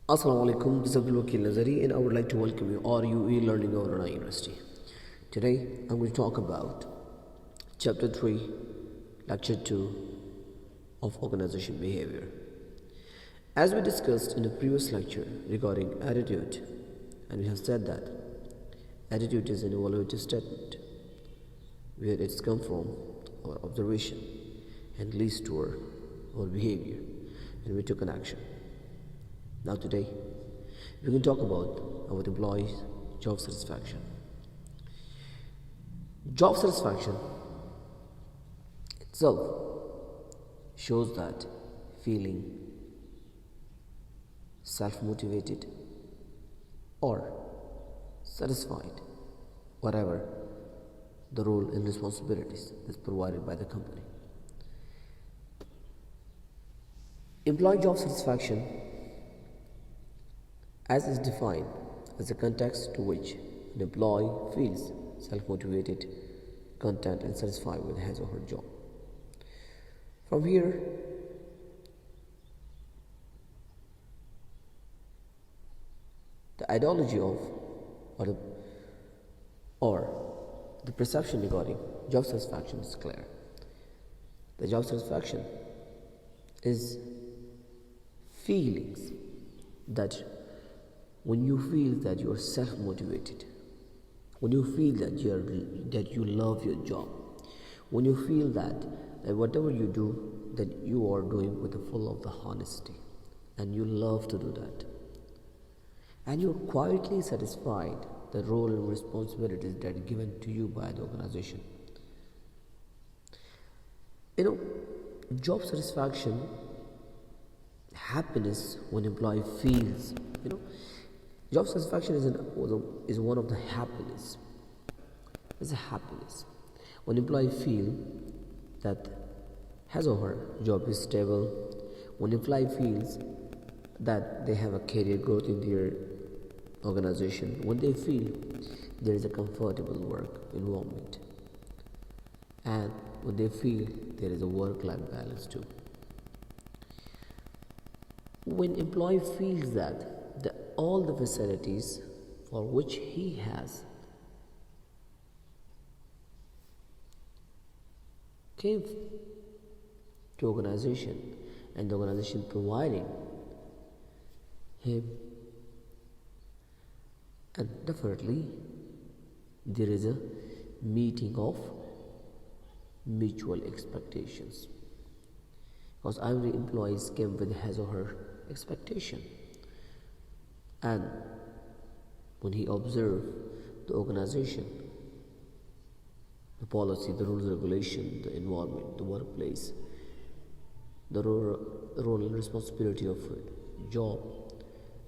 Assalamu alaikum, this is Abdul Wakil Nazari and I would like to welcome you RUE Learning over Rana University. Today I'm going to talk about Chapter 3, Lecture 2 of Organization Behavior. As we discussed in the previous lecture regarding attitude, and we have said that attitude is an evaluative statement where it's come from our observation and leads to our behavior, and we took an action. Now today, we can talk about our employees' job satisfaction. Job satisfaction itself shows that feeling self-motivated or satisfied, whatever the role and responsibilities is provided by the company. Employee job satisfaction as is defined as the context to which an employee feels self-motivated, content and satisfied with his or her job. From here, the ideology of or the perception regarding job satisfaction is clear. The job satisfaction is feelings that when you feel that you are self-motivated, when you feel that you love your job, when you feel that whatever you do, that you are doing with the full of the honesty, and you love to do that, and you're quietly satisfied the role and responsibilities that are given to you by the organization. Job satisfaction, happiness when employee feels, job satisfaction is one of the happiness. It's a happiness when employee feel that his or her job is stable, when employee feels that they have a career growth in their organization, when they feel there is a comfortable work environment, and when they feel there is a work-life balance too. When employee feels that all the facilities for which he has came to organization and the organization providing him, and definitely there is a meeting of mutual expectations, because every employee came with his or her expectation. And when he observed the organization, the policy, the rules, regulation, the environment, the workplace, the role and responsibility of a job,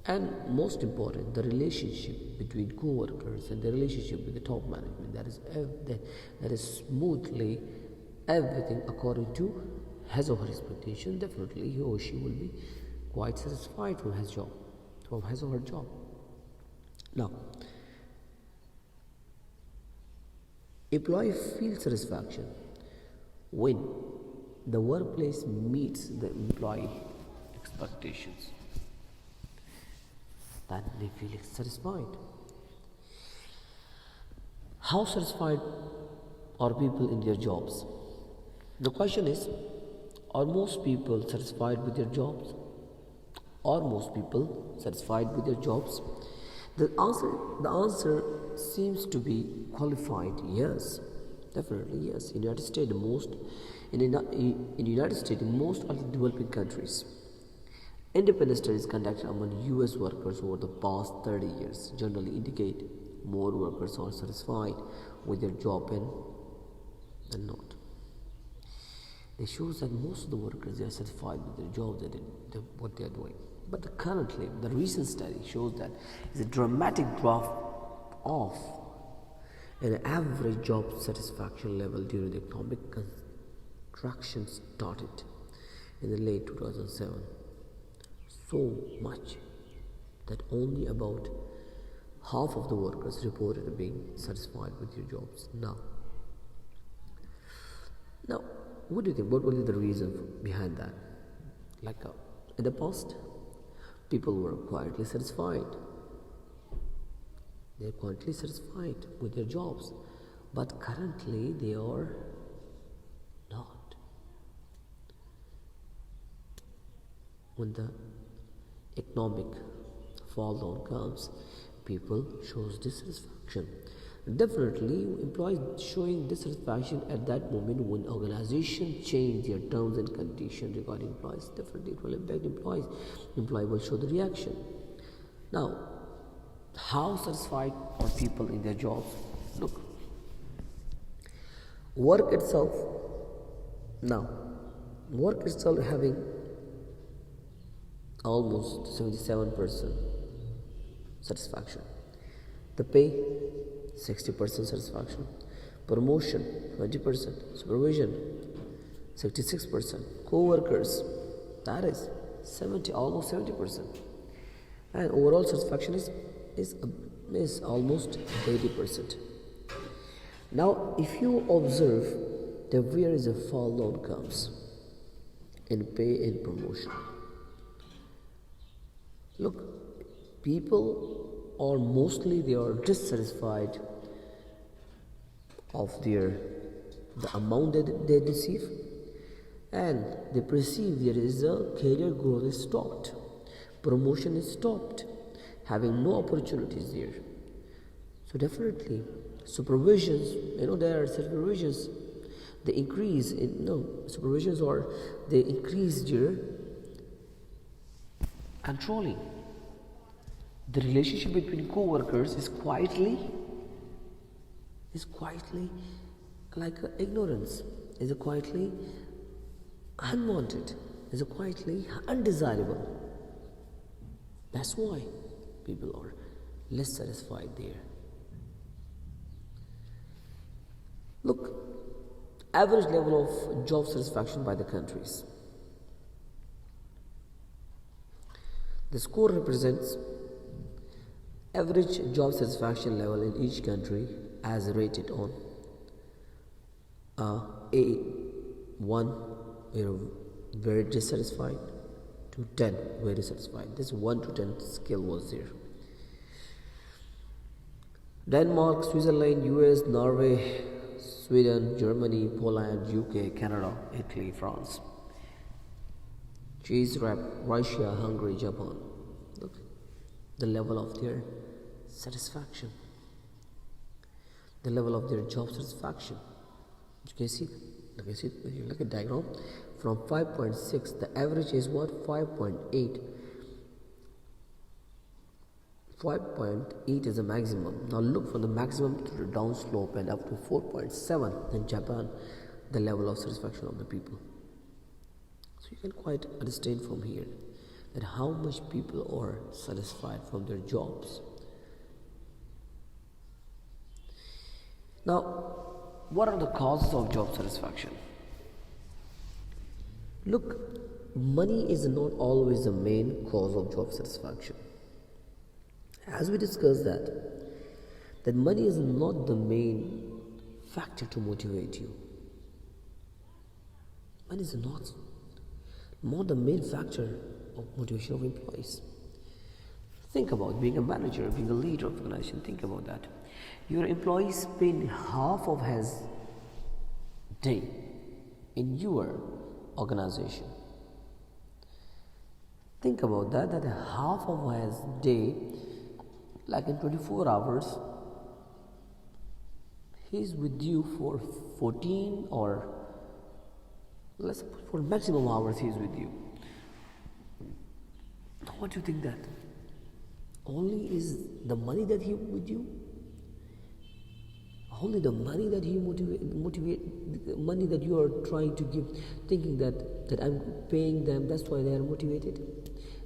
and most important, the relationship between co-workers and the relationship with the top management, that is smoothly everything according to his or her expectation, definitely he or she will be quite satisfied from his job, from his or her job. Now, employee feels satisfaction when the workplace meets the employee expectations. Then they feel satisfied. How satisfied are people in their jobs? The question is, are most people satisfied with their jobs? Are most people satisfied with their jobs? The answer seems to be qualified yes, definitely yes. In United States, in most of the developing countries, independent studies conducted among U.S. workers over the past 30 years generally indicate more workers are satisfied with their job than not. It shows that most of the workers are satisfied with their job, what they are doing. But currently, the recent study shows that it's a dramatic drop off in the average job satisfaction level during the economic contraction started in the late 2007. So much that only about half of the workers reported being satisfied with their jobs now. What do you think? What will be the reason behind that? In the past, People were quietly satisfied. They're quietly satisfied with their jobs, but currently they are not. When the economic fall down comes, people shows dissatisfaction. Definitely, employees showing dissatisfaction at that moment when organization change their terms and conditions regarding employees. Definitely, it will impact employees. Employee will show the reaction. Now, how satisfied are people in their jobs? Look, work itself. Now, work itself having almost 77% satisfaction. The pay 60% satisfaction. Promotion 20%. Supervision 66%. Co-workers, that is 70, almost 70%. And overall satisfaction is almost 80%. Now, if you observe that where is a fall down comes in pay and promotion. Look, people are mostly they are dissatisfied of the amount that they receive, and they perceive there is a career growth is stopped, promotion is stopped, having no opportunities there. So definitely supervisions, there are supervisions, they increase in supervisions, or they increase their controlling. The relationship between co-workers is quietly like ignorance, is quietly unwanted, is quietly undesirable. That's why people are less satisfied there. Look, average level of job satisfaction by the countries. The score represents average job satisfaction level in each country as rated on A1, very dissatisfied, to 10, very satisfied. This 1 to 10 scale was there. Denmark, Switzerland, US, Norway, Sweden, Germany, Poland, UK, Canada, Italy, France. Cheese wrap, Russia, Hungary, Japan. Look, the level of their satisfaction, the level of their job satisfaction. You can see, look at diagram. From 5.6, the average is what? 5.8. 5.8 is the maximum. Now look from the maximum to the down slope and up to 4.7 in Japan, the level of satisfaction of the people. So you can quite understand from here that how much people are satisfied from their jobs. Now, what are the causes of job satisfaction? Look, money is not always the main cause of job satisfaction. As we discussed that money is not the main factor to motivate you. Money is not the main factor of motivation of employees. Think about being a manager, being a leader of an organization. Think about that. Your employees spend half of his day in your organization. Think about that half of his day, like in 24 hours, he's with you for 14, or let's suppose for maximum hours he's with you. What do you think that? Only is the money that he with you? Only the money that he motivate, the money that you are trying to give, thinking that I'm paying them, that's why they are motivated.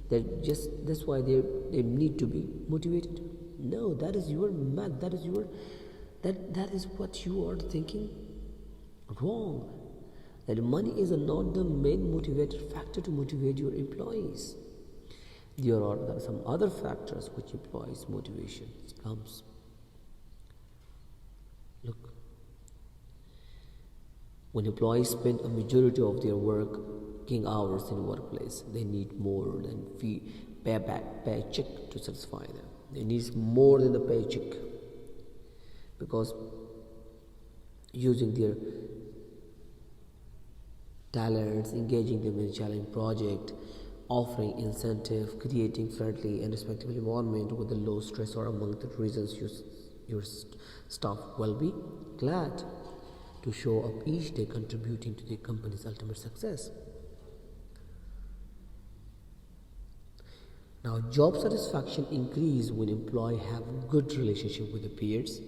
That's why they need to be motivated. No, that is your math. That is what you are thinking wrong. That money is not the main motivator factor to motivate your employees. There are some other factors which employees' motivation comes. Look, when employees spend a majority of their work working hours in workplace. They need more than paycheck to satisfy them. They need more than the paycheck, because using their talents, engaging them in a challenging project, offering incentive, creating friendly and respectful environment with a low stress are among the reasons your staff will be glad to show up each day, contributing to the company's ultimate success. Now, job satisfaction increase when employees have good relationship with the peers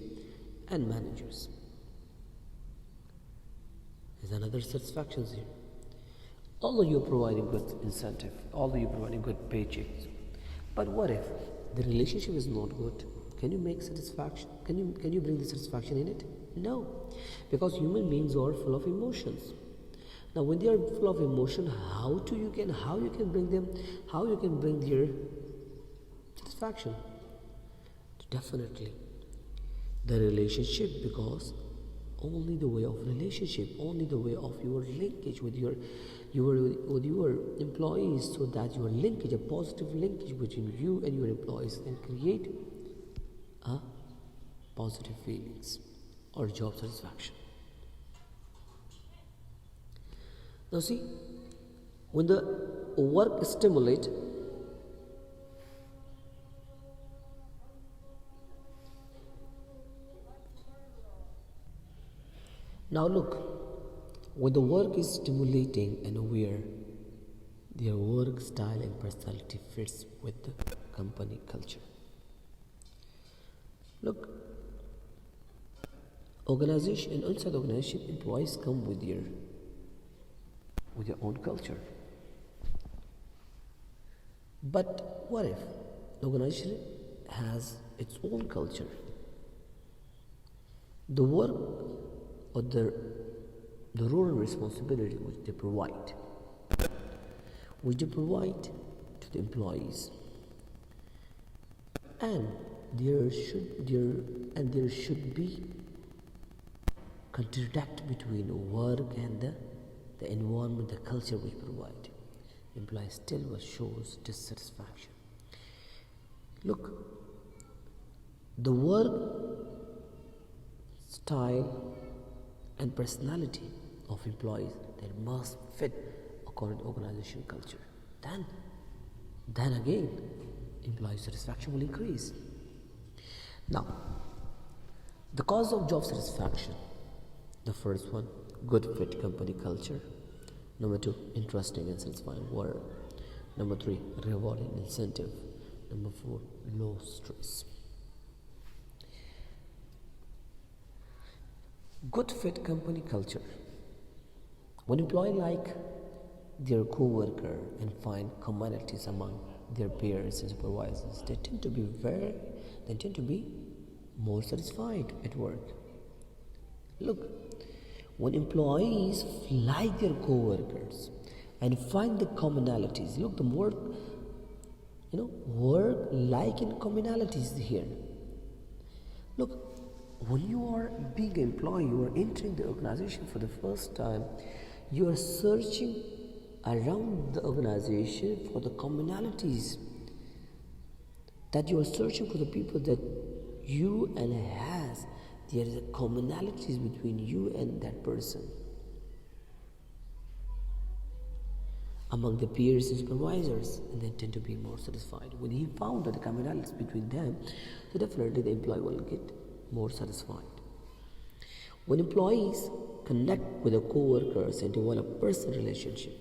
and managers. There's another satisfaction here. Although you're providing good incentive, although you're providing good paychecks, but what if the relationship is not good? Can you make satisfaction? Can you bring the satisfaction in it? No, because human beings are full of emotions. Now, when they are full of emotion, how you can bring their satisfaction? Definitely, the relationship, because only the way of relationship, only the way of your linkage with your employees, so that your linkage, a positive linkage between you and your employees, can create a positive feelings or job satisfaction. Now see, when the work stimulate, now look, when the work is stimulating and aware, their work style and personality fits with the company culture. Look, inside organization, employees come with their own culture. But what if the organization has its own culture? The work or the role and responsibility which they provide to the employees, and there should be contract between work and the environment, the culture we provide. Employees still shows dissatisfaction. Look, the work style and personality of employees, that must fit according to organization culture. Then again, employee satisfaction will increase. Now, the cause of job satisfaction. The first one, good fit company culture. Number 2, interesting and satisfying work. Number 3, rewarding incentive. Number 4, low stress. Good fit company culture. When employees like their co-worker and find commonalities among their peers and supervisors, they tend to be more satisfied at work. Look, when employees like their co-workers and find the commonalities, look, the more work like in commonalities here. Look, when you are being an employee, you are entering the organization for the first time, you are searching around the organization for the commonalities, that you are searching for the people that you and has. There is a commonalities between you and that person. Among the peers and supervisors, and they tend to be more satisfied. When he found that the commonalities between them, so definitely the employee will get more satisfied. When employees connect with their co-workers and develop personal relationship,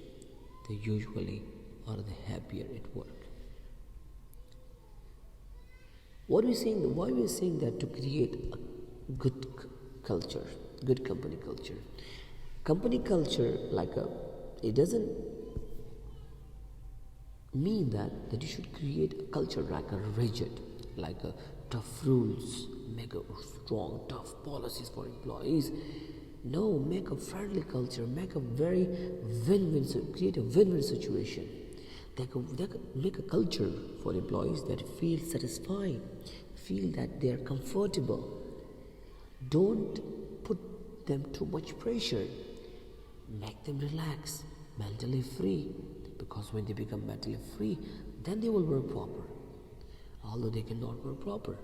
they usually are the happier at work. Why are we saying that? To create a good culture, good company culture. Company culture, it doesn't mean that you should create a culture like a rigid, like a tough rules, make a strong, tough policies for employees. No, make a friendly culture, make a very create a win-win situation. They could make a culture for employees that feel satisfied, feel that they are comfortable. Don't put them too much pressure. Make them relax, mentally free, because when they become mentally free, then they will work proper, although they cannot work proper.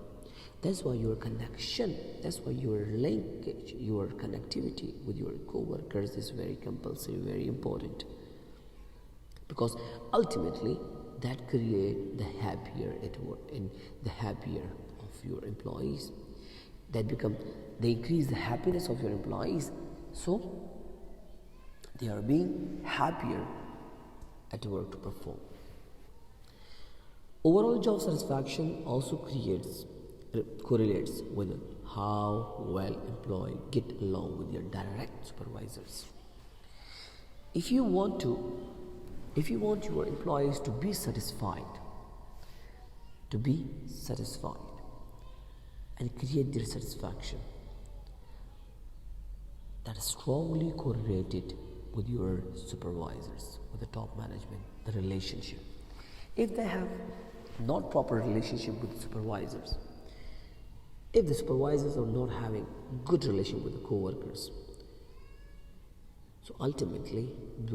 That's why your connection, that's why your linkage, your connectivity with your co-workers is very compulsory, very important, because ultimately that create the happier at work and the happier of your employees. They increase the happiness of your employees, so they are being happier at work to perform. Overall job satisfaction also correlates with how well employees get along with their direct supervisors. If you want your employees to be satisfied, and create their satisfaction, that is strongly correlated with your supervisors, with the top management, the relationship. If they have not proper relationship with the supervisors, if the supervisors are not having good relation with the co-workers, so ultimately they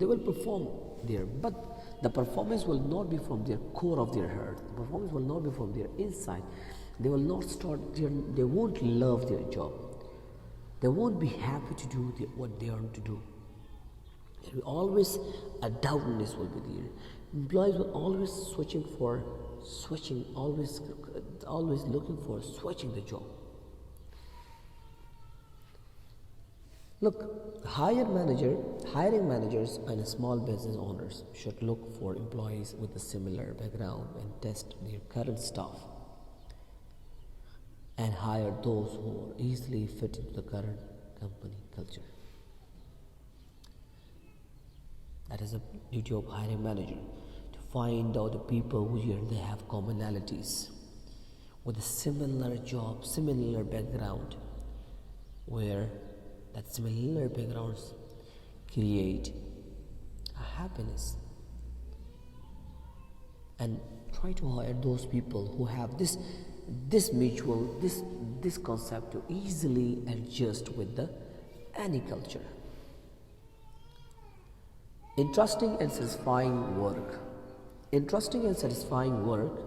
will perform there, but the performance will not be from their core of their heart. The performance will not be from their inside. They will not they won't love their job. They won't be happy to do what they are to do. There will always a doubtness will be there. Employees will always always looking for switching the job. Look, hiring managers and small business owners should look for employees with a similar background and test their current staff, and hire those who are easily fit into the current company culture. That is a duty of hiring manager, to find out the people who they have commonalities with a similar job, similar background, where that similar backgrounds create a happiness, and try to hire those people who have this concept to easily adjust with any culture. Interesting and satisfying work. Interesting and satisfying work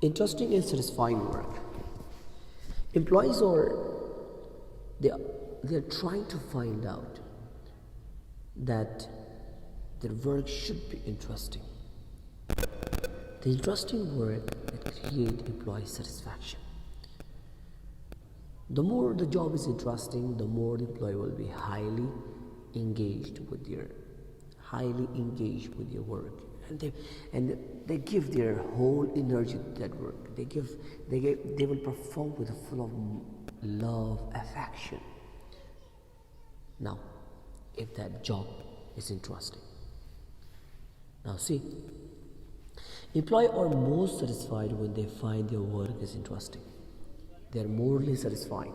Interesting and satisfying work. Employees they are trying to find out that their work should be interesting. The interesting work that create employee satisfaction. The more the job is interesting, the more the employee will be highly engaged with your work, and they give their whole energy to that work. They will perform with a full of love, affection. Now, if that job is interesting. Now see, employees are most satisfied when they find their work is interesting. They are morally satisfied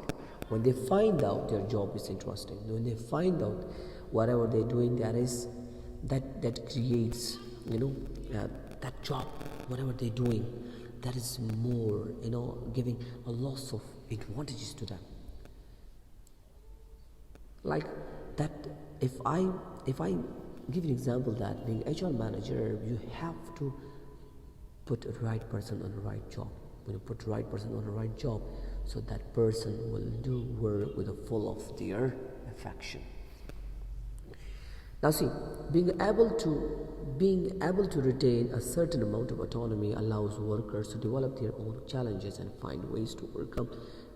when they find out their job is interesting. When they find out whatever they're doing, that creates, that job, whatever they're doing, that is more, giving a lots of advantages to them. Like that, if I give an example, that being HR manager, you have to put the right person on the right job. When you put the right person on the right job, so that person will do work with a full of their affection. Now see, being able to retain a certain amount of autonomy allows workers to develop their own challenges and find ways to overcome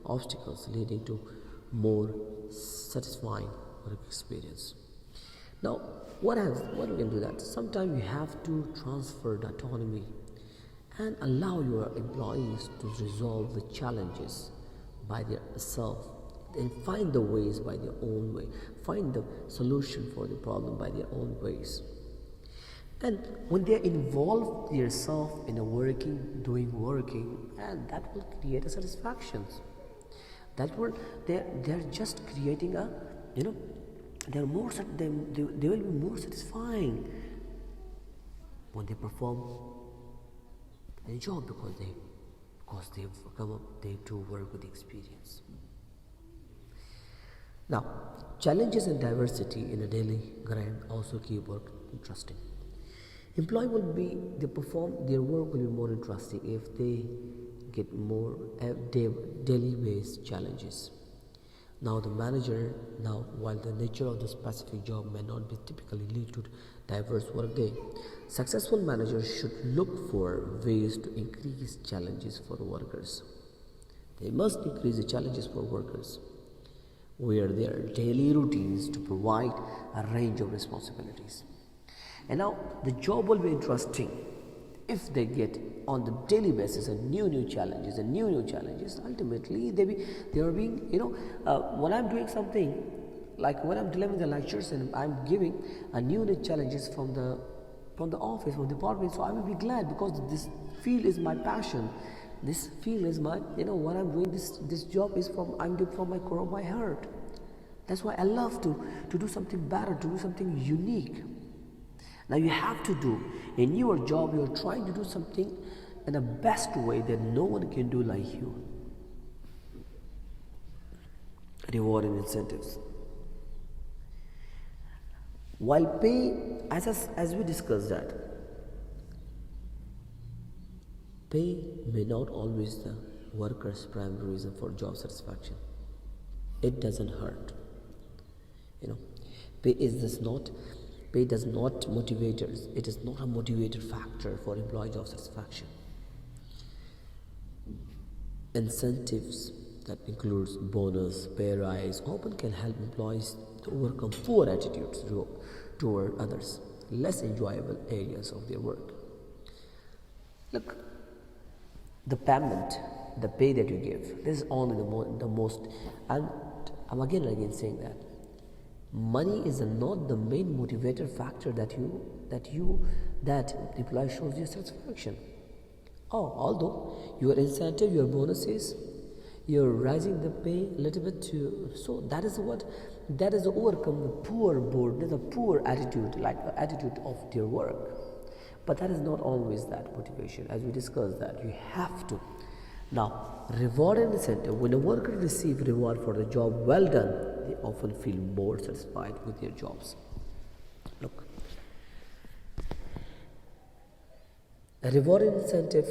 obstacles, leading to more satisfying work experience. Now, what we can do that? Sometimes you have to transfer the autonomy and allow your employees to resolve the challenges by themselves, and find the ways by their own way, find the solution for the problem by their own ways. And when they involve themselves in doing working, and that will create a satisfaction. They're just creating they will be more satisfying when they perform a job, because they because they do work with experience. Now, challenges and diversity in a daily grind also keep work interesting. They perform their work will be more interesting if they get more daily based challenges. Now while the nature of the specific job may not be typically lead to diverse workday, successful managers should look for ways to increase challenges for workers. They must increase the challenges for workers, where their daily routines to provide a range of responsibilities. And now the job will be interesting if they get on the daily basis a new challenges and new challenges. Ultimately they are being when I'm doing something, like when I'm delivering the lectures and I'm giving a new challenges from the office, from the department, so I will be glad because this field is my passion. This field is my, what I'm doing, this job is I'm doing from my core of my heart. That's why I love to do something better, to do something unique. Now you have to do, in your job you're trying to do something in the best way that no one can do like you. Reward and incentives. While pay, as we discussed that, pay may not always be the worker's primary reason for job satisfaction. It doesn't hurt. Pay does not motivate us. It is not a motivator factor for employee job satisfaction. Incentives that includes bonus, pay rise, often can help employees to overcome poor attitudes toward others, less enjoyable areas of their work. Look, the payment, the pay that you give, this is only the most, and I'm again and again saying that money is not the main motivator factor that employee shows you satisfaction. Although your incentive, your bonuses, you're rising the pay a little bit too, so that is overcome the poor burden, the poor attitude, like the attitude of their work. But that is not always that motivation. As we discussed that, you have to. Now, reward and incentive. When a worker receives reward for the job well done, they often feel more satisfied with their jobs. Look, a reward and incentive.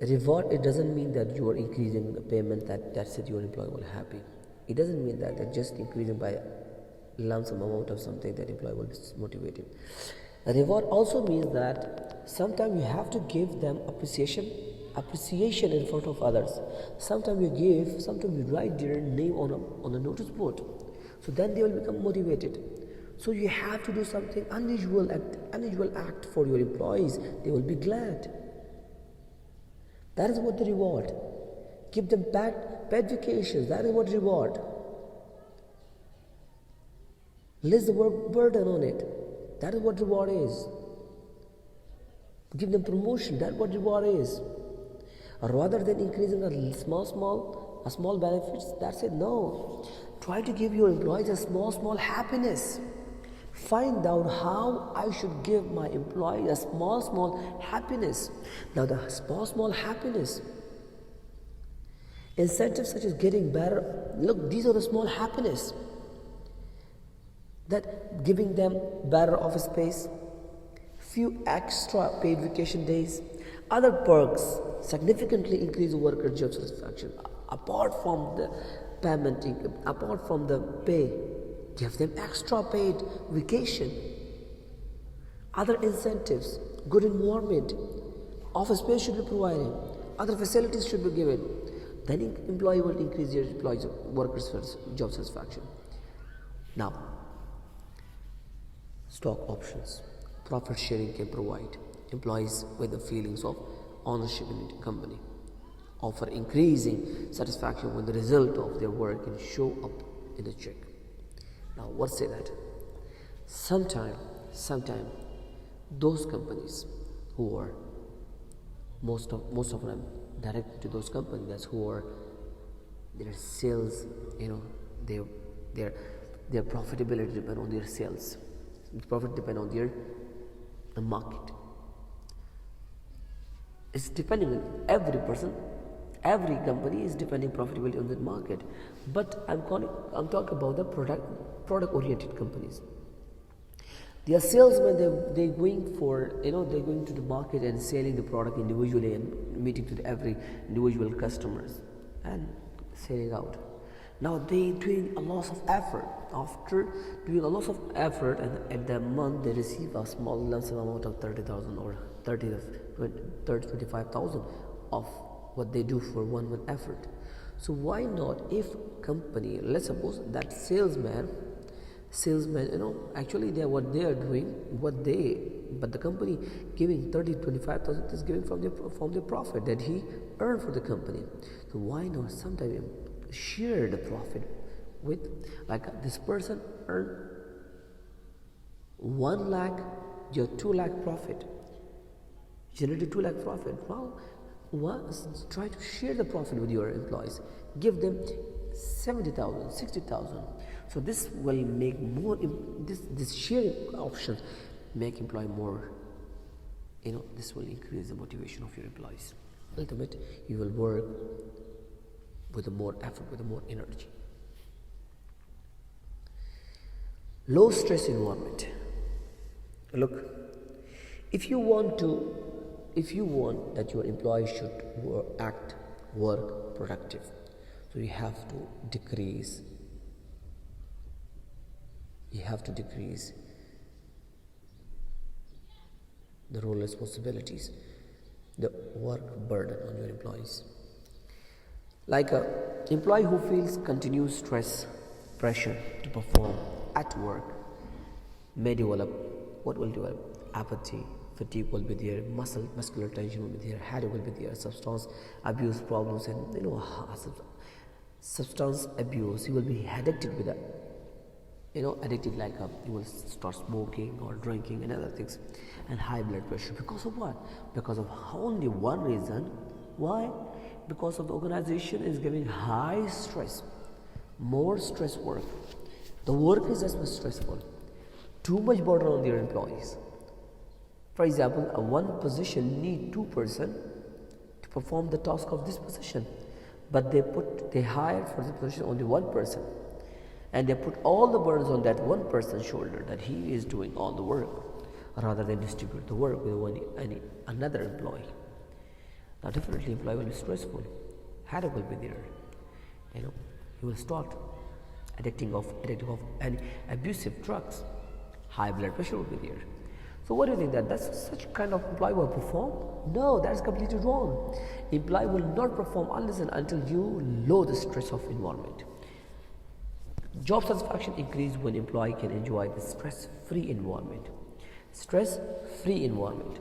Reward, it doesn't mean that you are increasing the payment, that's it, your employee will be happy. It doesn't mean that just increasing by lump sum amount of something that employee will be motivated. A reward also means that sometimes you have to give them appreciation in front of others. Sometimes you write their name on a notice board. So then they will become motivated. So you have to do something unusual act for your employees. They will be glad. That is what the reward. Give them paid vacations. That is what reward. List the work burden on it. That is what reward is. Give them promotion. That is what reward is. Rather than increasing a small benefits, that's it. No. Try to give your employees a small happiness. Find out how I should give my employee a small happiness. Now the small happiness, incentives such as getting better, look, these are the small happiness. That giving them better office space, few extra paid vacation days, other perks significantly increase the worker job satisfaction. Apart from the payment, apart from the pay, give them extra paid vacation, other incentives, good environment, office space should be provided, other facilities should be given. Then employee will increase their workers' job satisfaction. Now, stock options, profit sharing can provide employees with the feelings of ownership in the company, offer increasing satisfaction when the result of their work can show up in a check. Now, what say that? Sometime, those companies who are most of them directed to those companies, that's who are their sales, their profitability depend on their sales. Profit depend on their market. It's depending on every person, Every company is depending profitability on the market, but I'm talking about the product oriented companies. They are salesmen. They're going for, they're going to the market and selling the product individually and meeting to every individual customers and selling out. Now they doing a lot of effort. After doing a lot of effort, and at the month they receive a small lump sum amount of 30,000 or 25,000 of what they do for 1 month effort. So why not, if company, let's suppose that salesman, actually what they are doing, but the company giving 30-25,000 is giving from the profit that he earned for the company. So why not sometimes share the profit with, like, this person earned 1 lakh, your 2 lakh profit, generated 2 lakh profit. Well, try to share the profit with your employees. Give them 70,000, 60,000. So this will make more. This sharing options make employee more. This will increase the motivation of your employees. Ultimately, you will work with more effort, with more energy. Low stress environment. Look, if you want that your employees should work productive, so you have to decrease the role responsibilities, the work burden on your employees. Like an employee who feels continuous stress, pressure to perform at work may develop apathy, fatigue will be there, muscular tension will be there, headache will be there, substance abuse problems, and substance abuse. You will be addicted with that. Addicted, like you will start smoking or drinking and other things, and high blood pressure. Because of what? Because of only one reason. Why? Because of the organization is giving high stress, more stress work. The work is just stressful. Too much burden on their employees. For example, one position need 2 person to perform the task of this position, but they hire for the position only 1 person, and they put all the burdens on that 1 person's shoulder, that he is doing all the work, rather than distribute the work with another employee. Now definitely employee will be stressful, headache will be there. He will start addicting of any abusive drugs, high blood pressure will be there. So what do you think, that's such kind of employee will perform? No, that's completely wrong. Employee will not perform unless and until you lower the stress of environment. Job satisfaction increases when employee can enjoy the stress-free environment. Stress-free environment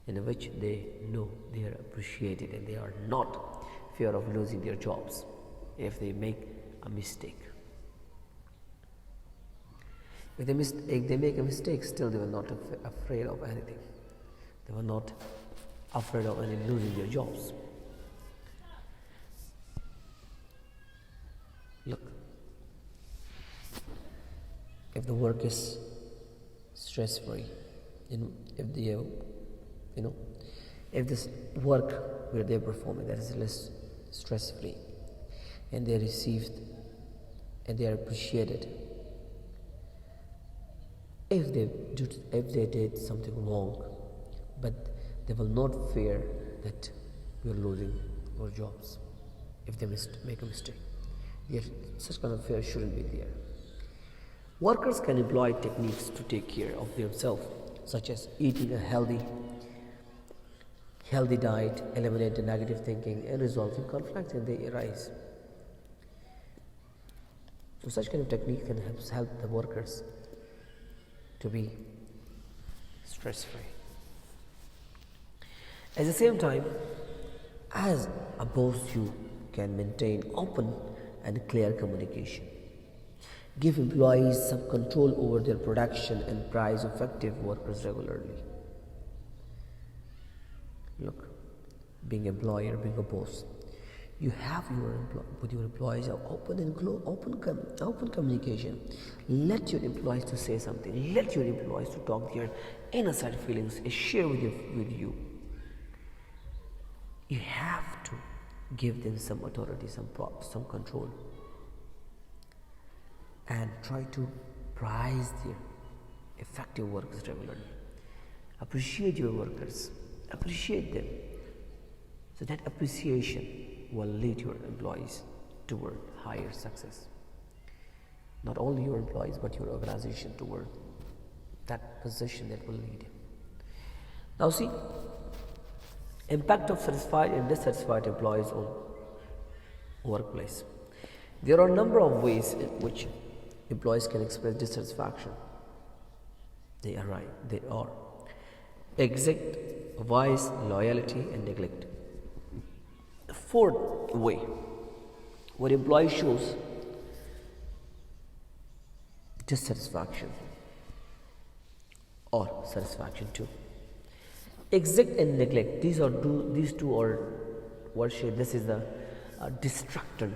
in which they know they are appreciated and they are not fear of losing their jobs if they make a mistake. If they make a mistake, still they were not afraid of anything. They were not afraid of losing their jobs. Look, if the work is stress-free, if this work where they're performing that is less stress-free, and they are received and they are appreciated. If they did something wrong, but they will not fear that we are losing our jobs if they make a mistake. Yet such kind of fear shouldn't be there. Workers can employ techniques to take care of themselves, such as eating a healthy diet, eliminate the negative thinking, and resolving conflicts when they arise. So such kind of technique can help the workers to be stress-free. At the same time, as a boss, you can maintain open and clear communication. Give employees some control over their production and price effective workers regularly. Look, being an employer, being a boss, you have with your employees open communication. Let your employees to say something. Let your employees to talk their inner side feelings and share with you. You have to give them some authority, some control, and try to prize their effective workers regularly. Appreciate your workers, appreciate them. So that appreciation will lead your employees toward higher success. Not only your employees, but your organization toward that position that will lead. Now see, impact of satisfied and dissatisfied employees on workplace. There are a number of ways in which employees can express dissatisfaction. They are exact, vice, loyalty, and neglect. The fourth way where employee shows dissatisfaction or satisfaction too. Exact and neglect. These two are what shape. This is the destructive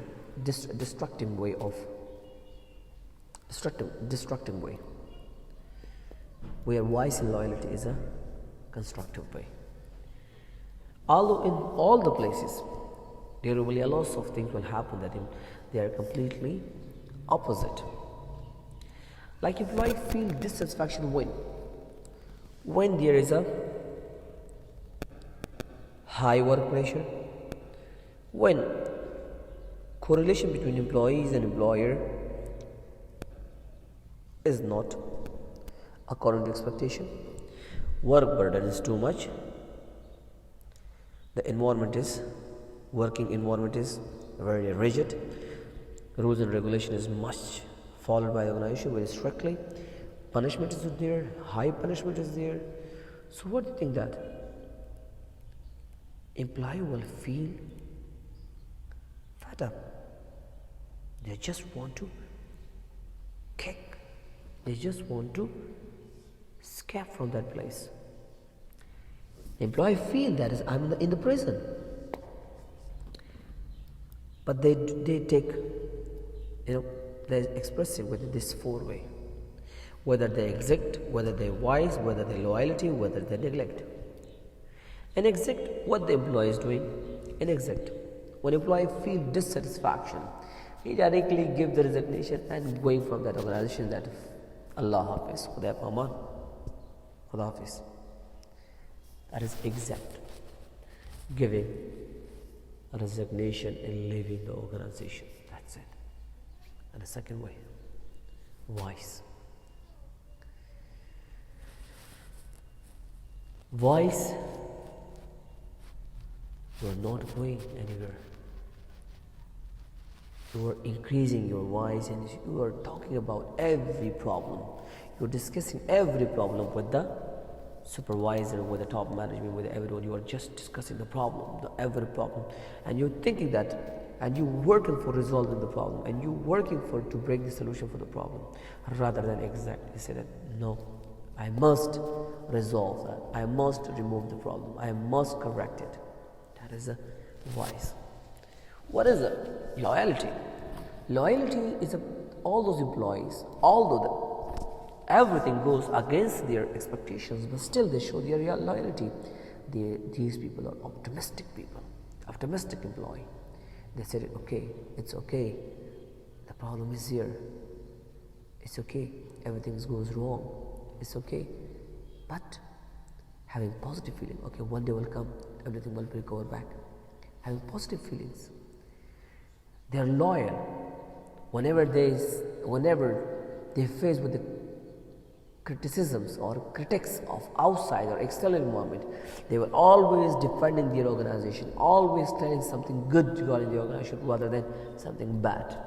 way of destructive way. Where vice and loyalty is a constructive way. Although in all the places there will be a lot of things will happen that they are completely opposite. Like employee feel dissatisfaction when there is a high work pressure, when correlation between employees and employer is not according to expectation, work burden is too much, the working environment is very rigid, rules and regulation is much followed by the organization very strictly, punishment is there, high punishment is there. So what do you think that employee will feel fed up? They just want to kick, they just want to escape from that place. Employee feel that is I'm in the prison, but they take, they express it with this four way, whether they exact, whether they wise, whether they loyalty, whether they neglect. And exact, what the employee is doing. And exact, when employee feel dissatisfaction, he directly give the resignation and going from that organization. That Allah Hafiz, Khuda Paman, Khuda Hafiz. That is exact, giving a resignation and leaving the organization. That's it. And the second way, wise. Wise, you are not going anywhere. You are increasing your voice and you are talking about every problem. You are discussing every problem with the supervisor, with the top management, with everyone. You are just discussing the problem, every problem. And you're thinking that, and you're working for resolving the problem, and you're working to bring the solution for the problem, rather than exactly say that, no, I must resolve that. I must remove the problem. I must correct it. That is a wise. What is it? Loyalty. Loyalty is all those employees, although everything goes against their expectations, but still they show their loyalty. These people are optimistic people, optimistic employee. They said, okay, it's okay. The problem is here. It's okay. Everything goes wrong. It's okay. But having positive feeling, okay, one day will come, everything will recover back. Having positive feelings. They are loyal. Whenever they face with the criticisms or critics of outside or external environment, they were always defending their organization, always telling something good regarding the organization rather than something bad.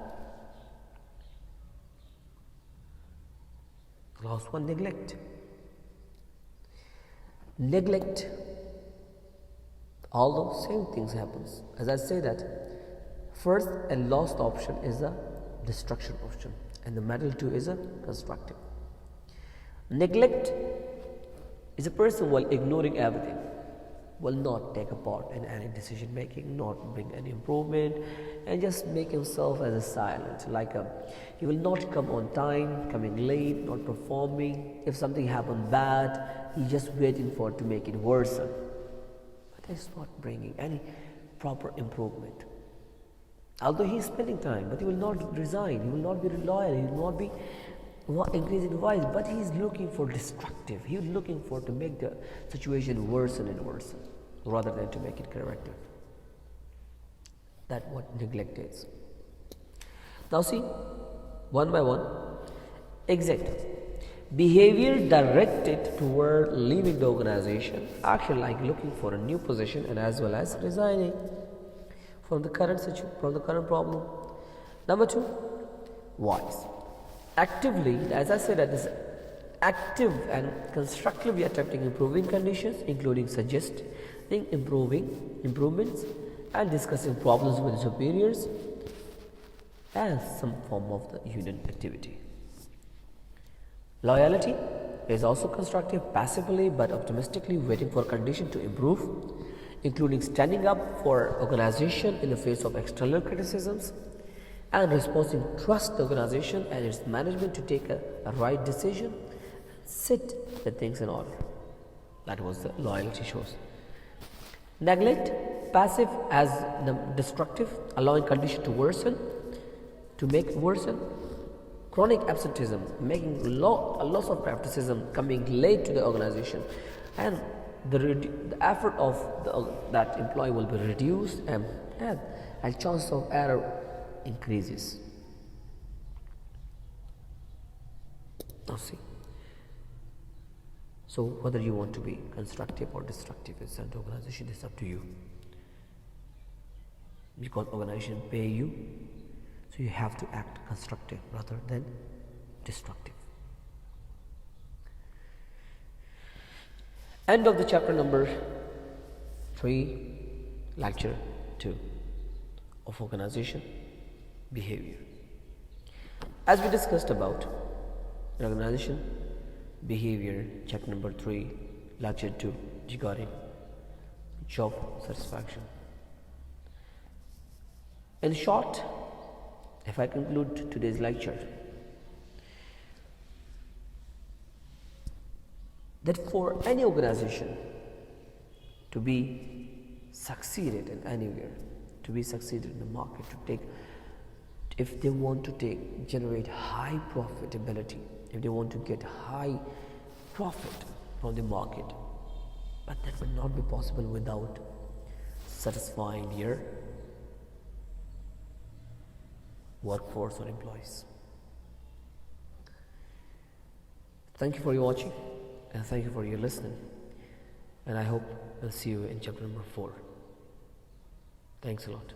Last one, neglect. Neglect, although same things happens. As I say that, first and last option is a destruction option, and the middle two is a constructive. Neglect is a person while ignoring everything, will not take a part in any decision making, not bring any improvement, and just make himself as a silent, he will not come on time, coming late, not performing. If something happened bad, he just waiting for to make it worse. But it's not bringing any proper improvement. Although he is spending time, but he will not resign, he will not be loyal, he will not be increasing wise, but he is looking for destructive. He is looking for to make the situation worsen and worsen rather than to make it corrective. That's what neglect is. Now see, one by one, exit. Behavior directed toward leaving the organization, action like looking for a new position and as well as resigning from the current problem. Number 2, wise. Actively, as I said, that is active and constructively attempting improving conditions, including suggesting improvements and discussing problems with superiors as some form of the union activity. Loyalty is also constructive, passively but optimistically waiting for condition to improve, including standing up for organization in the face of external criticisms and responsing trust the organization and its management to take a right decision, set the things in order. That was the loyalty shows. Neglect, passive as destructive, allowing condition to worsen, to make it worsen. Chronic absenteeism, making a loss of criticism, coming late to the organization, and the effort of that employee will be reduced and chance of error increases. Now see. So whether you want to be constructive or destructive inside the organization is up to you. Because organization pay you, so you have to act constructive rather than destructive. End of the chapter number 3, lecture 2 of organization behavior. As we discussed about organization behavior, chapter number 3, lecture 2 regarding job satisfaction. In short, if I conclude today's lecture, that for any organization to be succeeded in anywhere, to be succeeded in the market, to take, if they want to generate high profitability, if they want to get high profit from the market, but that will not be possible without satisfying their workforce or employees. Thank you for your watching and thank you for your listening, and I hope I'll see you in chapter number 4. Thanks a lot.